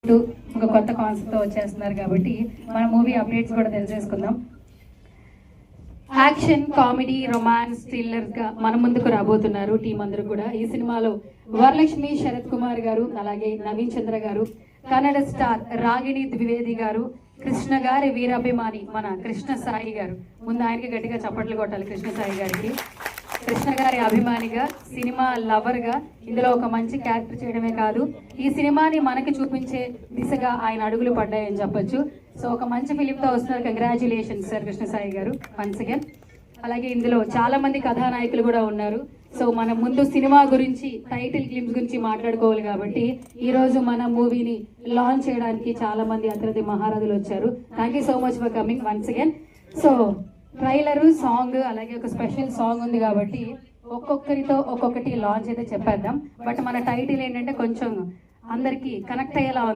ఒక కొత్త కాన్సెప్ట్ తో వచ్చేస్తున్నారు కాబట్టి మన మూవీ అప్డేట్స్ కూడా తెలిసేసుకుందాం. యాక్షన్, కామెడీ, రొమాన్స్, థ్రిల్లర్ గా మన ముందుకు రాబోతున్నారు టీం అందరూ కూడా. ఈ సినిమాలో వరలక్ష్మి శరత్ కుమార్ గారు, అలాగే నవీన్ చంద్ర గారు, కన్నడ స్టార్ రాగిణి ద్వివేది గారు, కృష్ణ గారి వీరాభిమాని మన కృష్ణ సాయి గారు. ముందు ఆయనకి గట్టిగా చప్పట్లు కొట్టాలి. కృష్ణ సాయి గారికి, కృష్ణ గారి అభిమానిగా, సినిమా లవర్ గా ఇందులో ఒక మంచి క్యారెక్టర్ చేయడమే కాదు, ఈ సినిమాని మనకి చూపించే దిశగా ఆయన అడుగులు పడ్డాయని చెప్పొచ్చు. సో ఒక మంచి ఫిలిం తో వస్తున్నారు. కంగ్రాచులేషన్స్ సార్ కృష్ణ సాయి గారు వన్స్ అగైన్. అలాగే ఇందులో చాలా మంది కథానాయకులు కూడా ఉన్నారు. సో మనం ముందు సినిమా గురించి, టైటిల్ క్లిప్స్ గురించి మాట్లాడుకోవాలి కాబట్టి ఈ రోజు మన మూవీని లాంచ్ చేయడానికి చాలా మంది అతిథి మహారాజులు వచ్చారు. Thank you so much for coming once again. So trailer, song, అలాగే ఒక స్పెషల్ సాంగ్ ఉంది కాబట్టి ఒక్కొక్కరితో ఒక్కొక్కటి లాంచ్ అయితే చెప్పేద్దాం. బట్ మన టైటిల్ ఏంటంటే కొంచెం అందరికి కనెక్ట్ అయ్యేలా